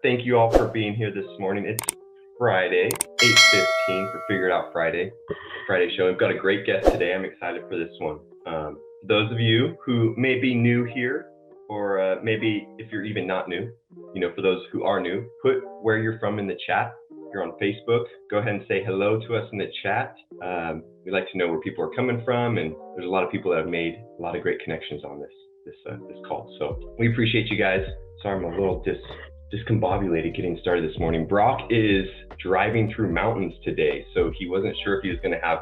Thank you all for being here this morning. It's Friday, 8:15 for Figure It Out Friday show. We've got a great guest today. I'm excited for this one. For those of you who may be new here, or maybe if you're even not new, for those who are new, put where you're from in the chat. If you're on Facebook, go ahead and say hello to us in the chat. We like to know where people are coming from, and there's a lot of people that have made a lot of great connections on this call. So we appreciate you guys. Sorry, I'm a little discombobulated getting started this morning. Brock is driving through mountains today, so he wasn't sure if he was going to have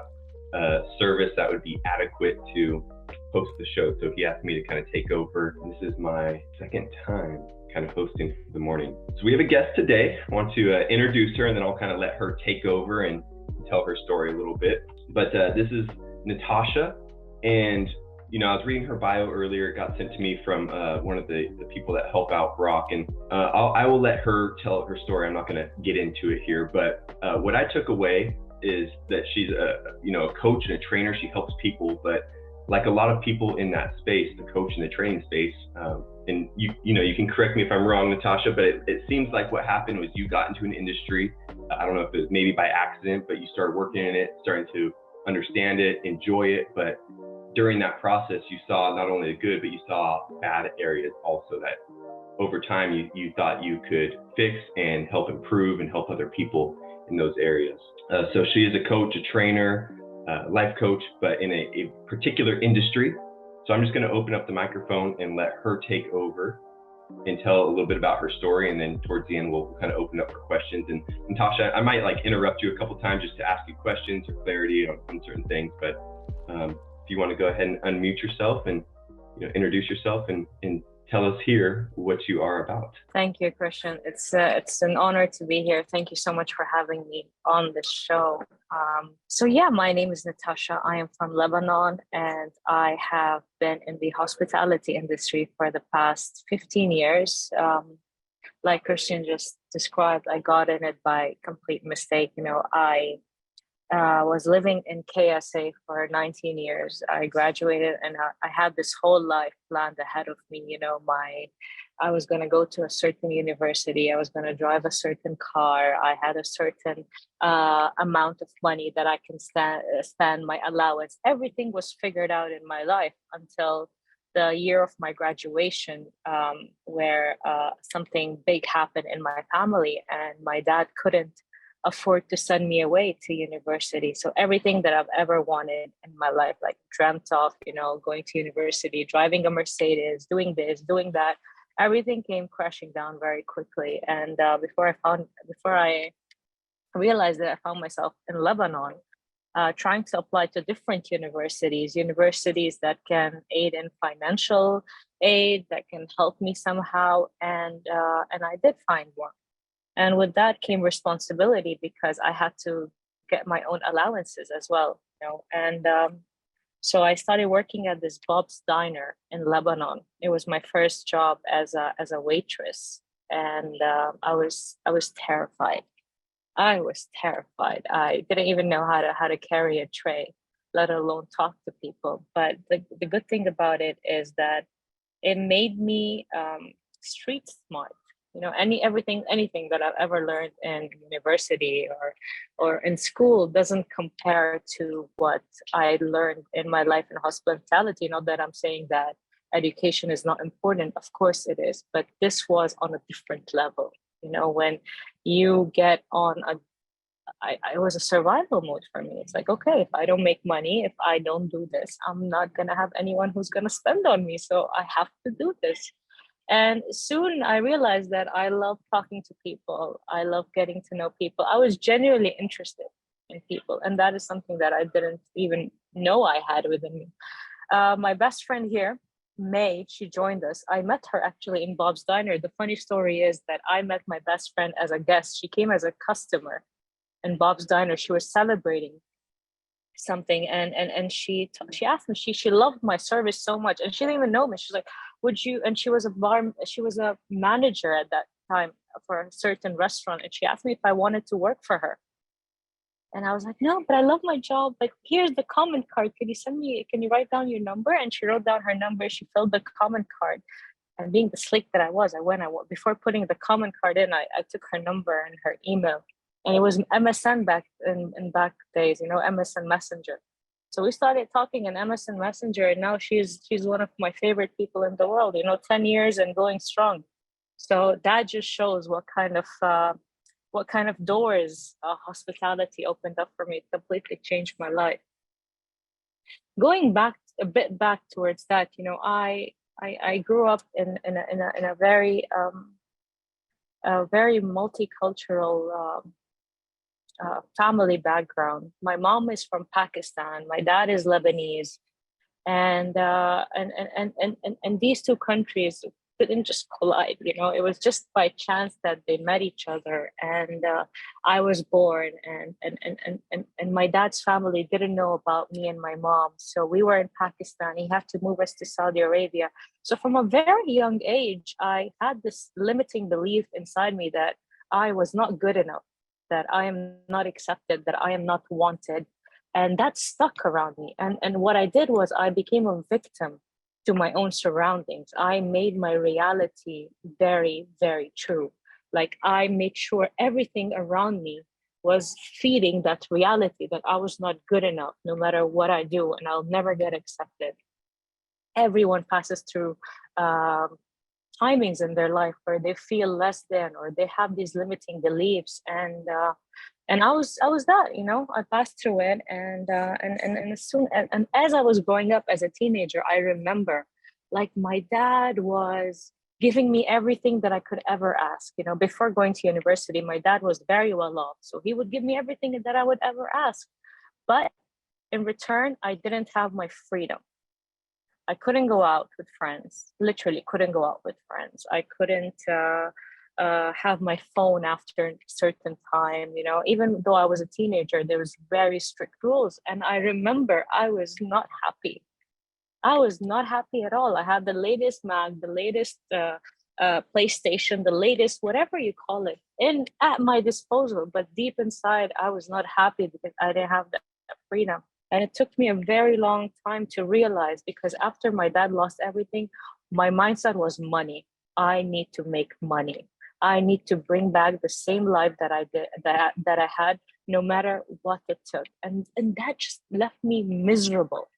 a service that would be adequate to host the show. So he asked me to kind of take over. This is my second time kind of hosting for the morning. So we have a guest today. I want to introduce her, and then I'll kind of let her take over and tell her story a little bit. But this is Natasha, and I was reading her bio earlier. It got sent to me from one of the people that help out Brock, and I will let her tell her story. I'm not going to get into it here, but what I took away is that she's a coach and a trainer. She helps people, but like a lot of people in that space, the coach and the training space, and you can correct me if I'm wrong, Natasha, but it seems like what happened was you got into an industry. I don't know if it was maybe by accident, but you started working in it, starting to understand it, enjoy it, but during that process, you saw not only the good, but you saw bad areas also that over time you thought you could fix and help improve and help other people in those areas. So she is a coach, a trainer, life coach, but in a particular industry. So I'm just going to open up the microphone and let her take over and tell a little bit about her story. And then towards the end, we'll kind of open up for questions. And Natasha, I might interrupt you a couple times just to ask you questions or clarity on certain things, but if you want to go ahead and unmute yourself and introduce yourself and tell us here what you are about. Thank you, Christian. It's an honor to be here. Thank you so much for having me on this show. So my name is Natasha. I am from Lebanon, and I have been in the hospitality industry for the past 15 years. Like Christian just described, I got in it by complete mistake. I was living in KSA for 19 years. I graduated, and I had this whole life planned ahead of me. I was going to go to a certain university. I was going to drive a certain car. I had a certain amount of money that I can spend my allowance. Everything was figured out in my life until the year of my graduation, where something big happened in my family, and my dad couldn't afford to send me away to university. So everything that I've ever wanted in my life, like dreamt of, going to university, driving a Mercedes, doing this, doing that, everything came crashing down very quickly. And before I realized that, I found myself in Lebanon, trying to apply to different universities that can aid in financial aid, that can help me somehow. And I did find one. And with that came responsibility, because I had to get my own allowances as well, And so I started working at this Bob's Diner in Lebanon. It was my first job as a waitress, and I was terrified. I was terrified. I didn't even know how to carry a tray, let alone talk to people. But the good thing about it is that it made me street smart. Anything that I've ever learned in university or in school doesn't compare to what I learned in my life in hospitality. Not that I'm saying that education is not important. Of course it is, but this was on a different level. When you get on it was a survival mode for me. It's like, okay, if I don't make money, if I don't do this, I'm not going to have anyone who's going to spend on me. So I have to do this. And soon I realized that I love talking to people. I love getting to know people. I was genuinely interested in people. And that is something that I didn't even know I had within me. My best friend here, May, she joined us. I met her actually in Bob's Diner. The funny story is that I met my best friend as a guest. She came as a customer in Bob's Diner. She was celebrating something, and she asked me, she loved my service so much, and she didn't even know me. She's like, would you, and she was a manager at that time for a certain restaurant, and she asked me if I wanted to work for her. And I was like, no, but I love my job. Like, here's the comment card. Can you write down your number? And she wrote down her number. She filled the comment card. And being the slick that I was, before putting the comment card in, I took her number and her email. And it was MSN back in back days, MSN Messenger. So we started talking in MSN Messenger, and now she's one of my favorite people in the world, 10 years and going strong. So that just shows what kind of doors hospitality opened up for me. It completely changed my life. Going back a bit back towards that, I grew up in a very very multicultural family background. My mom is from Pakistan. My dad is Lebanese, and these two countries didn't just collide. It was just by chance that they met each other, and I was born, and my dad's family didn't know about me and my mom. So we were in Pakistan. He had to move us to Saudi Arabia. So from a very young age, I had this limiting belief inside me that I was not good enough, that I am not accepted, that I am not wanted. And that stuck around me. And what I did was I became a victim to my own surroundings. I made my reality very, very true. Like, I made sure everything around me was feeding that reality that I was not good enough, no matter what I do, and I'll never get accepted. Everyone passes through timings in their life where they feel less than, or they have these limiting beliefs, and I was that, I passed through it, and as soon and as I was growing up as a teenager, I remember, like, my dad was giving me everything that I could ever ask. Before going to university, my dad was very well off, so he would give me everything that I would ever ask, but in return, I didn't have my freedom. I couldn't go out with friends, literally couldn't go out with friends. I couldn't have my phone after a certain time. Even though I was a teenager, there was very strict rules. And I remember I was not happy. I was not happy at all. I had the latest Mac, the latest PlayStation, the latest, whatever you call it, at my disposal. But deep inside, I was not happy because I didn't have that freedom. And it took me a very long time to realize, because after my dad lost everything, my mindset was money. I need to make money. I need to bring back the same life that I did, that I had, no matter what it took. And that just left me miserable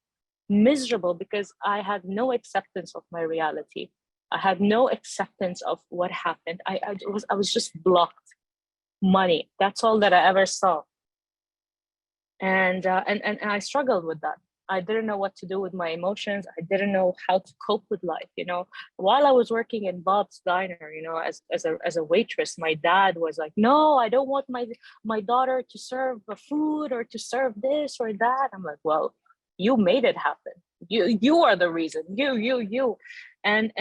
because I had no acceptance of my reality. I had no acceptance of what happened. I was just blocked. Money. That's all that I ever saw. And I struggled with that. I didn't know what to do with my emotions. I didn't know how to cope with life. While I was working in Bob's Diner, as a waitress, my dad was like, "No, I don't want my daughter to serve food or to serve this or that." I'm like, "Well, you made it happen. You are the reason. You." And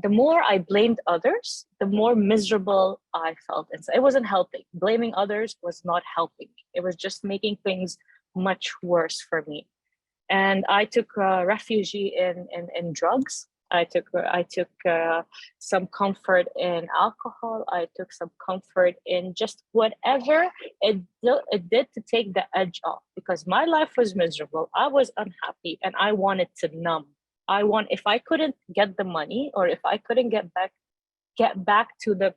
the more I blamed others, the more miserable I felt. And so it wasn't helping. Blaming others was not helping me. It was just making things much worse for me. And I took refuge in drugs. I took some comfort in alcohol. I took some comfort in just whatever it did to take the edge off, because my life was miserable. I was unhappy, and I wanted to numb. If I couldn't get the money, or if I couldn't get back to the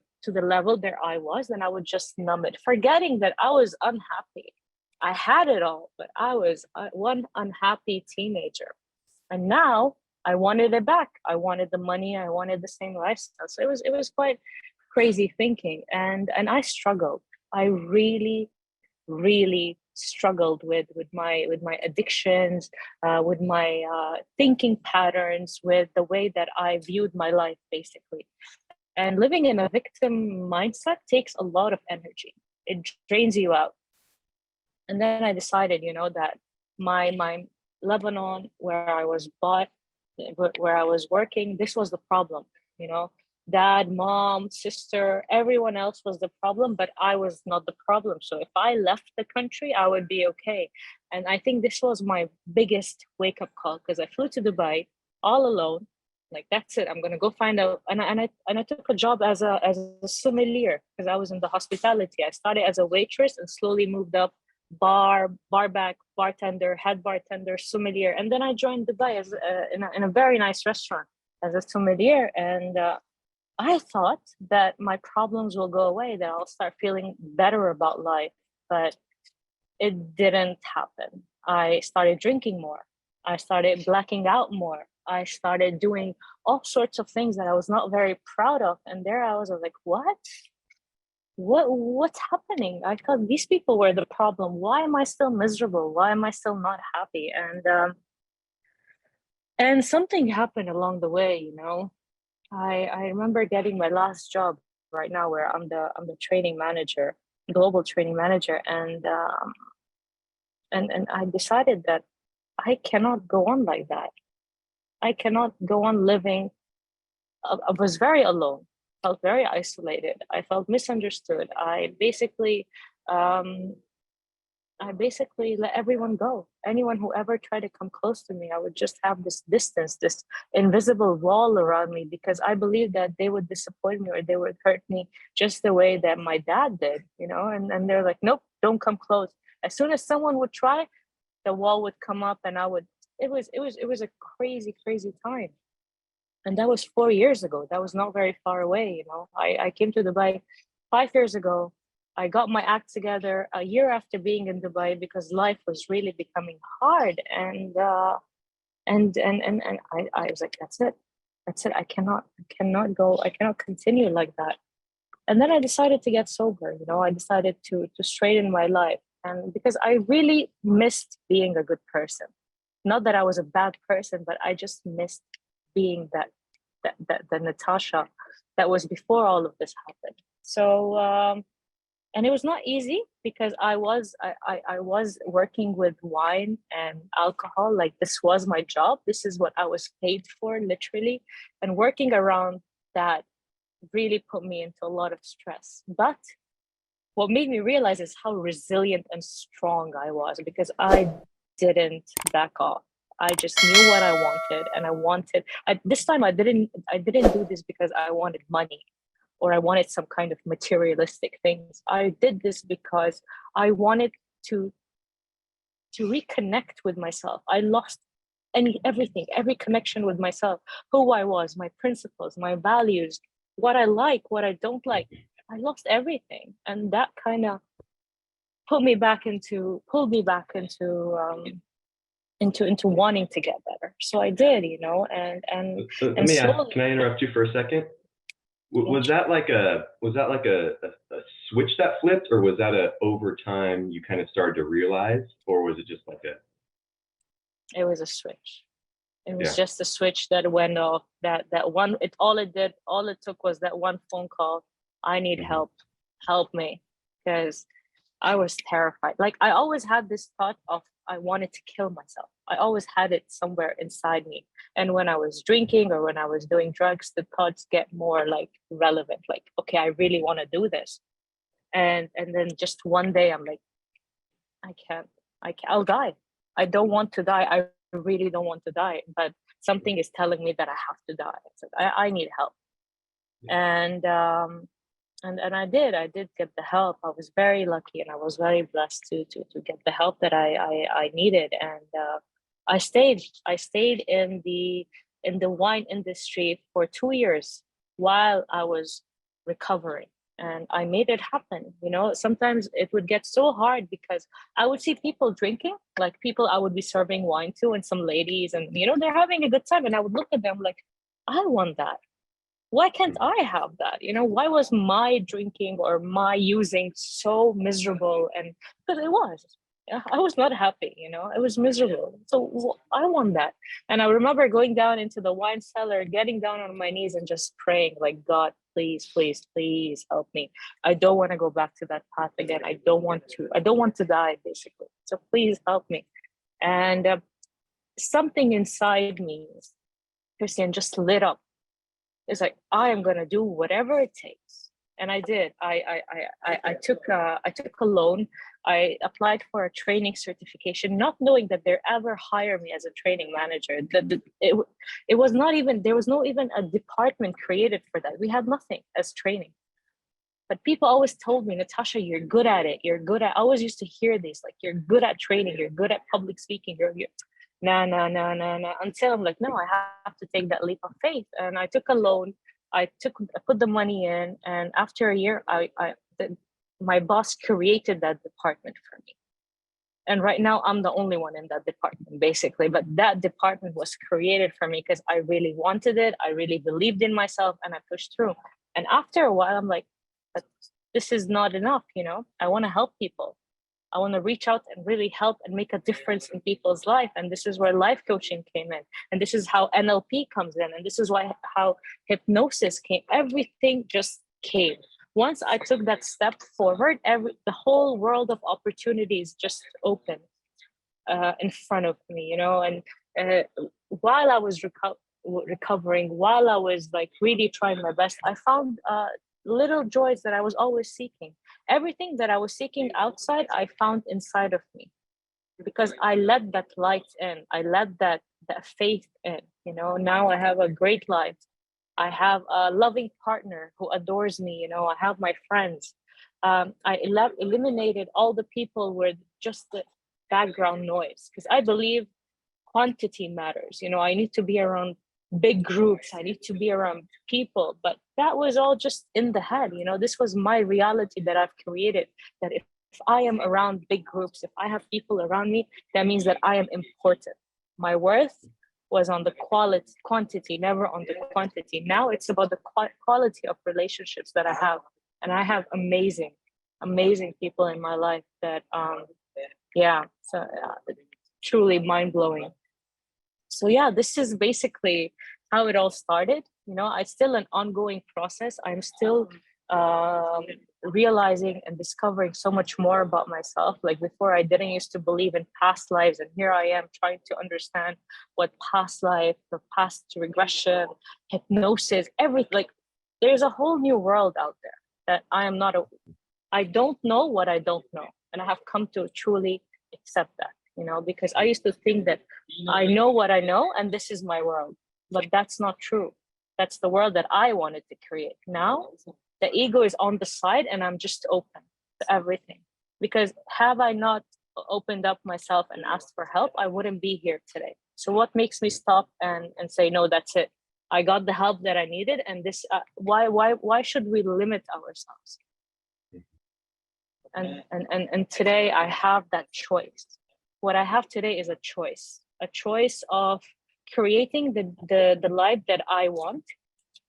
level that I was, then I would just numb it, forgetting that I was unhappy. I had it all, but I was one unhappy teenager. And now I wanted it back. I wanted the money. I wanted the same lifestyle. So it was quite crazy thinking. And I struggled. I really, really struggled with my addictions, with my thinking patterns, with the way that I viewed my life, basically. And living in a victim mindset takes a lot of energy. It drains you out. And then I decided, that my Lebanon, where I was where I was working, this was the problem. Dad, mom, sister, everyone else was the problem, but I was not the problem. So if I left the country, I would be okay. And I think this was my biggest wake-up call, because I flew to Dubai all alone. Like, that's it. I'm gonna go find out. And I took a job as a sommelier, because I was in the hospitality. I started as a waitress and slowly moved up barback, bartender, head bartender, sommelier, and then I joined Dubai as in a very nice restaurant. as a sommelier. And I thought that my problems will go away, that I'll start feeling better about life, but it didn't happen. I started drinking more. I started blacking out more. I started doing all sorts of things that I was not very proud of. And there I was like, what? What's happening? I thought these people were the problem. Why am I still miserable? Why am I still not happy? And something happened along the way, you know. I remember getting my last job right now, where I'm the training manager, global training manager, and I decided that I cannot go on like that. I cannot go on living. I was very alone, felt very isolated. I felt misunderstood. Um, I basically let everyone go. Anyone who ever tried to come close to me, I would just have this distance, this invisible wall around me, because I believed that they would disappoint me or they would hurt me just the way that my dad did, you know? And they're like, nope, don't come close. As soon as someone would try, the wall would come up and it was a crazy, crazy time. And that was 4 years ago. That was not very far away, you know. I came to Dubai 5 years ago. I got my act together a year after being in Dubai, because life was really becoming hard. And I was like, that's it. That's it. I cannot go, I cannot continue like that. And then I decided to get sober, you know, I decided to straighten my life. And because I really missed being a good person. Not that I was a bad person, but I just missed being that the Natasha that was before all of this happened. So and it was not easy, because I was working with wine and alcohol. Like, this was my job. This is what I was paid for, literally. And working around that really put me into a lot of stress. But what made me realize is how resilient and strong I was, because I didn't back off. I just knew what I wanted, and this time I didn't do this because I wanted money or I wanted some kind of materialistic things. I did this because I wanted to reconnect with myself. I lost everything, every connection with myself, who I was, my principles, my values, what I like, what I don't like. I lost everything, and that kind of pulled me back into wanting to get better. So I did, you know, Let and me ask, slowly. can I interrupt you for a second? Was that like a switch that flipped, or was that a over time you kind of started to realize, or was it just like a It was a switch. It was yeah? just a switch that went off. That one. All it took was that one phone call. I need Mm-hmm. help me, because I was terrified. Like, I always had this thought of I wanted to kill myself. I always had it somewhere inside me. And when I was drinking or when I was doing drugs, the thoughts get more like relevant. Like, okay, I really want to do this. And then just one day I'm like, I can't. I'll die. I don't want to die. I really don't want to die. But something is telling me that I have to die. It's like, I need help. And and I did get the help. I was very lucky, and I was very blessed to get the help that I needed. And I stayed in the wine industry for 2 years while I was recovering, and I made it happen. You know, sometimes it would get so hard because I would see people drinking, like people I would be serving wine to, and some ladies, and you know, they're having a good time, and I would look at them like, I want that. Why can't I have that? You know, why was my drinking or my using so miserable? And because it was, yeah, I was not happy, you know, I was miserable. So I want that. And I remember going down into the wine cellar, getting down on my knees and just praying, like, God, please, please, please help me. I don't want to go back to that path again. I don't want to die, basically. So please help me. And something inside me, Christian, just lit up. It's like, I am gonna do whatever it takes, and I did. I took a loan. I applied for a training certification, not knowing that they'd ever hire me as a training manager. It was not even, there was no even a department created for that. We had nothing as training. But people always told me, Natasha, you're good at it. You're good at. I always used to hear this, like, you're good at training. You're good at public speaking. You're nah, nah, nah, nah, nah, until I'm like, no, I have to take that leap of faith. And I took a loan. I put the money in, and after a year, my boss created that department for me. And right now, I'm the only one in that department, basically. But that department was created for me because I really wanted it. I really believed in myself, and I pushed through. And after a while, I'm like, but this is not enough, you know? I want to help people. I want to reach out and really help and make a difference in people's life. And this is where life coaching came in. And this is how NLP comes in. And this is why how hypnosis came. Everything just came. Once I took that step forward, the whole world of opportunities just opened in front of me, you know. And uh, while I was recovering, while I was like really trying my best, I found little joys that I was always seeking. Everything that I was seeking outside, I found inside of me because I let that light in. I let that faith in. You know, now I have a great life. I have a loving partner who adores me. You know, I have my friends. I eliminated all the people with just the background noise because I believe quantity matters. You know, I need to be around big groups. I need to be around people. But that was all just in the head. You know, this was my reality that I've created. That if I am around big groups, if I have people around me, that means that I am important. My worth was on the quantity, never on the quantity. Now it's about the quality of relationships that I have. And I have amazing people in my life that, yeah, so truly mind blowing. So yeah, this is basically how it all started. You know, it's still an ongoing process. I'm still um, realizing and discovering so much more about myself. Like before, I didn't used to believe in past lives, and here I am trying to understand what past life, the past regression, hypnosis, everything. Like there's a whole new world out there that I am not. I don't know what I don't know, and I have come to truly accept that. You know, because I used to think that I know what I know and this is my world. But that's not true. That's the world that I wanted to create. Now the ego is on the side and I'm just open to everything. Because have I not opened up myself and asked for help, I wouldn't be here today. So what makes me stop and say, no, that's it. I got the help that I needed. And this, why should we limit ourselves? And today I have that choice. What I have today is a choice of creating the life that I want,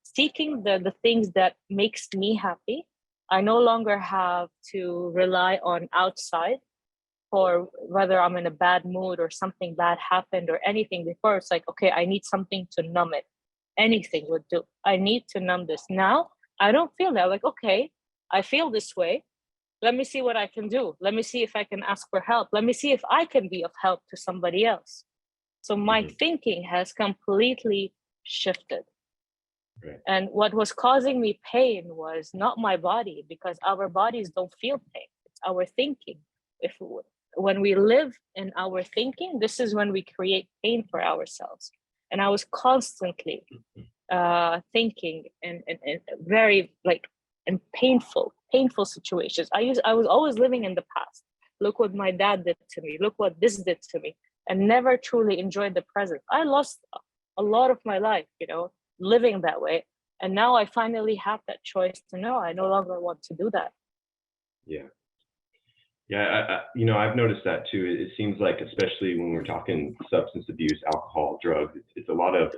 seeking the things that makes me happy. I no longer have to rely on outside for whether I'm in a bad mood or something bad happened or anything. Before it's like, okay, I need something to numb it. Anything would do. I need to numb this. Now I don't feel that. Like, okay, I feel this way. Let me see what I can do. Let me see if I can ask for help. Let me see if I can be of help to somebody else. So my thinking has completely shifted. Right. And what was causing me pain was not my body, because our bodies don't feel pain. It's our thinking. When we live in our thinking, this is when we create pain for ourselves. And I was constantly thinking and very like in painful situations. I was always living in the past. Look what my dad did to me. Look what this did to me, and never truly enjoyed the present. I lost a lot of my life, you know, living that way. And now I finally have that choice to know I no longer want to do that. Yeah. Yeah, you know, I've noticed that too. It seems like, especially when we're talking substance abuse, alcohol, drugs, it's a lot of,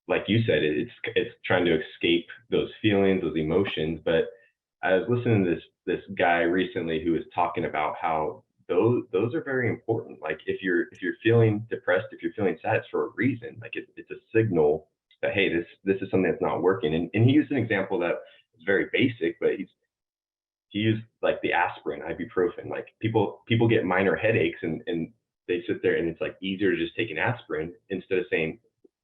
like you said, it's trying to escape those feelings, those emotions. But I was listening to this guy recently who was talking about how those are very important. Like if you're feeling depressed, if you're feeling sad, it's for a reason. Like it's a signal that, hey, this is something that's not working. And he used an example that is very basic, but he used like the aspirin, ibuprofen. Like people get minor headaches and they sit there and it's like easier to just take an aspirin instead of saying,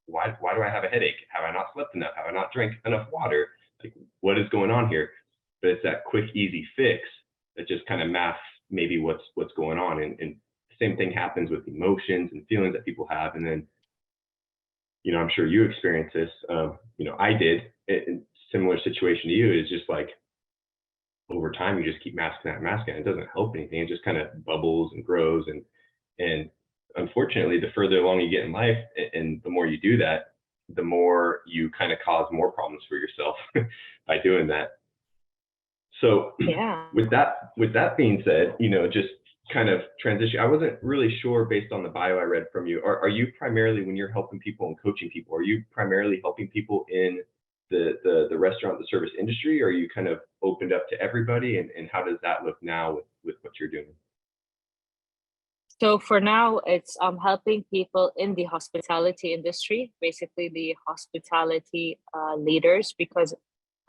why do I have a headache? Have I not slept enough? Have I not drank enough water? Like what is going on here? But it's that quick, easy fix that just kind of masks maybe what's going on. And the same thing happens with emotions and feelings that people have. And then, you know, I'm sure you experienced this. You know, I did. Similar situation to you is just like, over time you just keep masking that, it doesn't help anything. It just kind of bubbles and grows and unfortunately, the further along you get in life and the more you do that, the more you kind of cause more problems for yourself by doing that. So Yeah. with that being said, just kind of transition. I wasn't really sure based on the bio I read from you. Are you primarily, when you're helping people and coaching people, are you primarily helping people in the restaurant, the service industry, or are you kind of opened up to everybody? And how does that look now with what you're doing? So for now, it's helping people in the hospitality industry, basically the hospitality leaders, because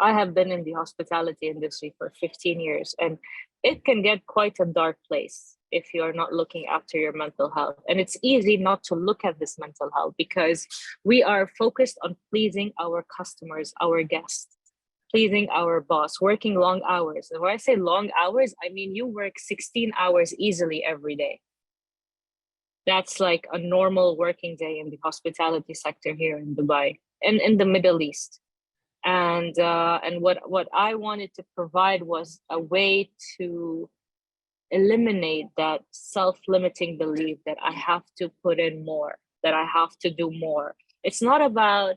I have been in the hospitality industry for 15 years, and it can get quite a dark place if you're not looking after your mental health. And it's easy not to look at this mental health because we are focused on pleasing our customers, our guests, pleasing our boss, working long hours. And when I say long hours, I mean you work 16 hours easily every day. That's like a normal working day in the hospitality sector here in Dubai and in the Middle East. And what I wanted to provide was a way to eliminate that self-limiting belief that I have to put in more, that I have to do more. It's not about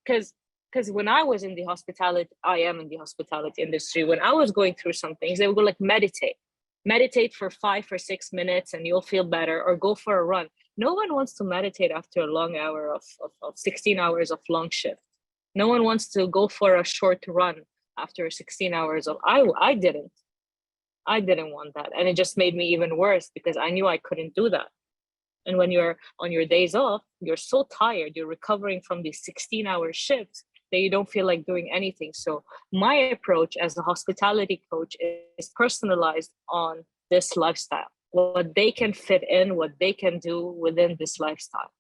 because when I was in the hospitality, I am in the hospitality industry. When I was going through some things, they would go like meditate for 5 or 6 minutes and you'll feel better, or go for a run. No one wants to meditate after a long hour of 16 hours of long shift. No one wants to go for a short run after 16 hours of I didn't want that. And it just made me even worse because I knew I couldn't do that. And when you're on your days off, you're so tired, you're recovering from these 16-hour shifts that you don't feel like doing anything. So my approach as a hospitality coach is personalized on this lifestyle, what they can fit in, what they can do within this lifestyle.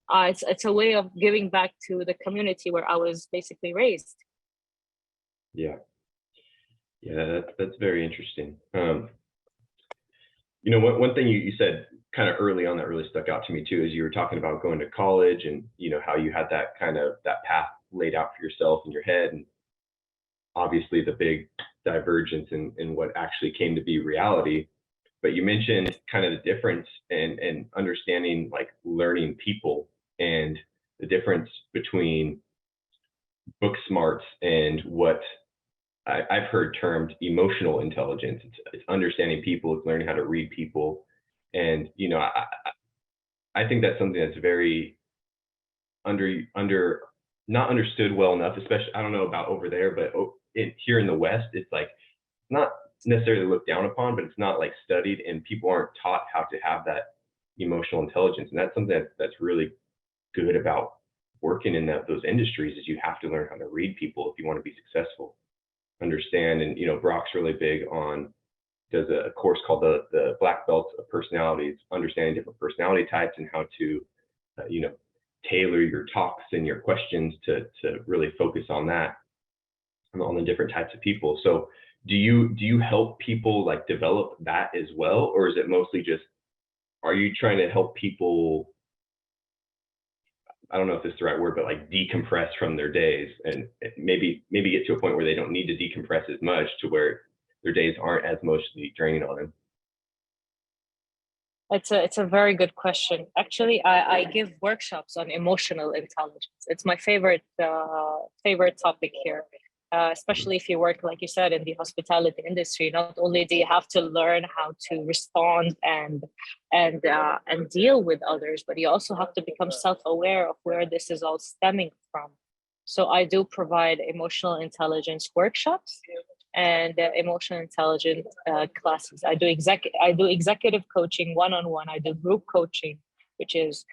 It's a way of giving back to the community where I was basically raised. Yeah. Yeah, that's very interesting. One thing you said kind of early on that really stuck out to me too is you were talking about going to college and how you had that kind of that path laid out for yourself in your head, and obviously the big divergence in what actually came to be reality. But you mentioned kind of the difference and understanding, like, learning people and the difference between book smarts and what I've heard termed emotional intelligence. It's understanding people, it's learning how to read people. And, I think that's something that's very under not understood well enough, especially, I don't know about over there, but here in the West, it's like not necessarily looked down upon, but it's not like studied, and people aren't taught how to have that emotional intelligence. And that's something that's really good about working in those industries, is you have to learn how to read people if you want to be successful. Understand. And Brock's really big on, does a course called the Black Belt of Personalities, understanding different personality types and how to tailor your talks and your questions to really focus on that, on the different types of people. So do you help people like develop that as well, or is it mostly just, are you trying to help people, I don't know if this is the right word, but like decompress from their days and maybe get to a point where they don't need to decompress as much, to where their days aren't as mostly draining on them? It's a very good question. Actually, I give workshops on emotional intelligence. It's my favorite topic here, especially if you work, like you said, in the hospitality industry. Not only do you have to learn how to respond and deal with others, but you also have to become self-aware of where this is all stemming from. So I do provide emotional intelligence workshops and emotional intelligence classes. I do executive coaching one-on-one. I do group coaching, which is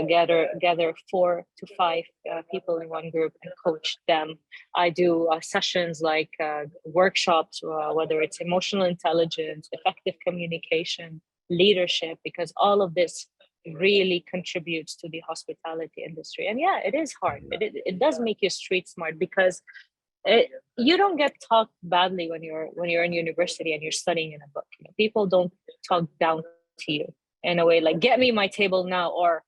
gather 4 to 5 people in one group and coach them. I do sessions like workshops, whether it's emotional intelligence, effective communication, leadership, because all of this really contributes to the hospitality industry. And yeah, it is hard. It does make you street smart, because it, you don't get talked badly when you're in university and you're studying in a book. People don't talk down to you in a way like, get me my table now, or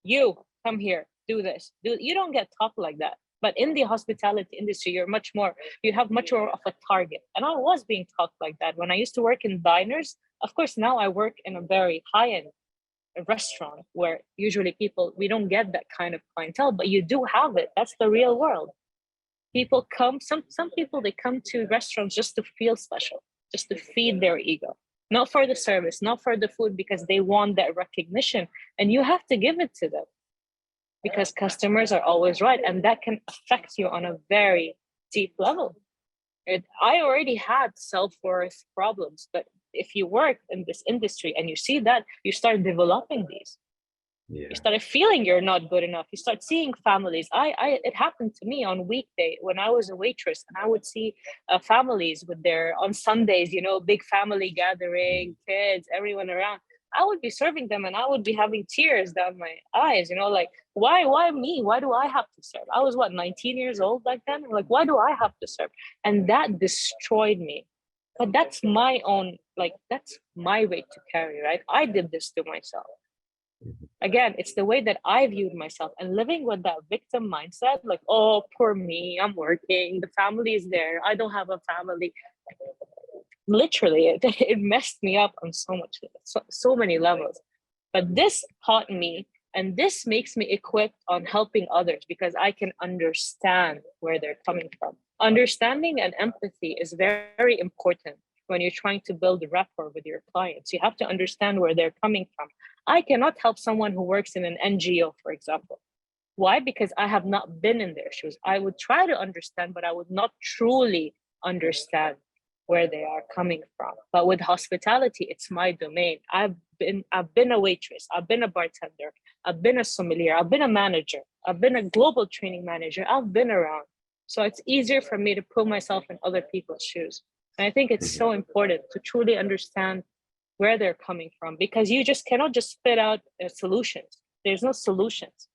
you come here, do this. You don't get talked like that. But in the hospitality industry, you have much more of a target. And I was being talked like that when I used to work in diners. Of course, now I work in a very high end a restaurant where usually we don't get that kind of clientele, but you do have it. That's the real world. People come, some people, they come to restaurants just to feel special, just to feed their ego, not for the service, not for the food, because they want that recognition. And you have to give it to them because customers are always right. And that can affect you on a very deep level. I already had self-worth problems, but if you work in this industry and you see that, you start developing these. Yeah. You started feeling you're not good enough. You start seeing families. It happened to me on weekday when I was a waitress, and I would see families with on Sundays, big family gathering, kids, everyone around. I would be serving them, and I would be having tears down my eyes. Like, why me? Why do I have to serve? I was 19 years old back then. Like, why do I have to serve? And that destroyed me. But that's my own, that's my weight to carry, right? I did this to myself. Again, it's the way that I viewed myself, and living with that victim mindset, like, oh, poor me, I'm working, the family is there, I don't have a family. Literally, it messed me up on so many levels. But this taught me, and this makes me equipped on helping others, because I can understand where they're coming from. Understanding and empathy is very, very important when you're trying to build rapport with your clients. You have to understand where they're coming from. I cannot help someone who works in an NGO, for example. Why? Because I have not been in their shoes. I would try to understand, but I would not truly understand where they are coming from. But with hospitality, it's my domain. I've been a waitress, I've been a bartender, I've been a sommelier, I've been a manager, I've been a global training manager, I've been around. So it's easier for me to put myself in other people's shoes. And I think it's so important to truly understand where they're coming from, because you just cannot just spit out solutions. There's no solutions.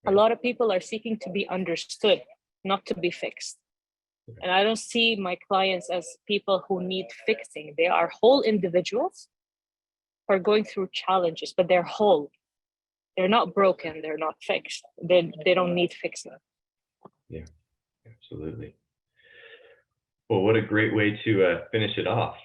A lot of people are seeking to be understood, not to be fixed. And I don't see my clients as people who need fixing. They are whole individuals who are going through challenges, but they're whole. They're not broken. They're not fixed. They don't need fixing. Yeah, absolutely. Well, what a great way to finish it off.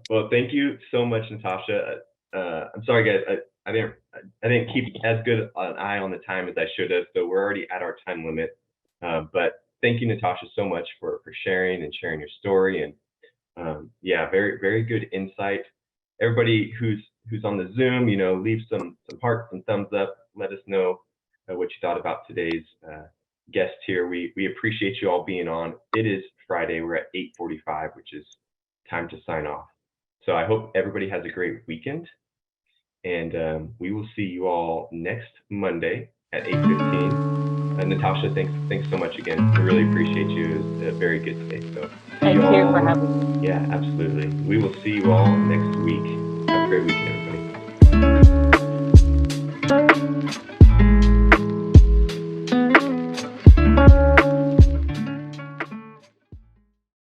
Well, thank you so much, Natasha. I'm sorry, guys. I didn't keep as good an eye on the time as I should have, so we're already at our time limit. But thank you, Natasha, so much for sharing your story. And yeah, very, very good insight. Everybody who's on the Zoom, leave some hearts and thumbs up. Let us know what you thought about today's guest here. We appreciate you all being on. It is Friday. We're at 8:45, which is time to sign off. So I hope everybody has a great weekend, and we will see you all next Monday at 8:15. Natasha, thanks so much again. I really appreciate you. It was very good today. So thank you for having me. Yeah, absolutely. We will see you all next week. Have a great weekend, everybody.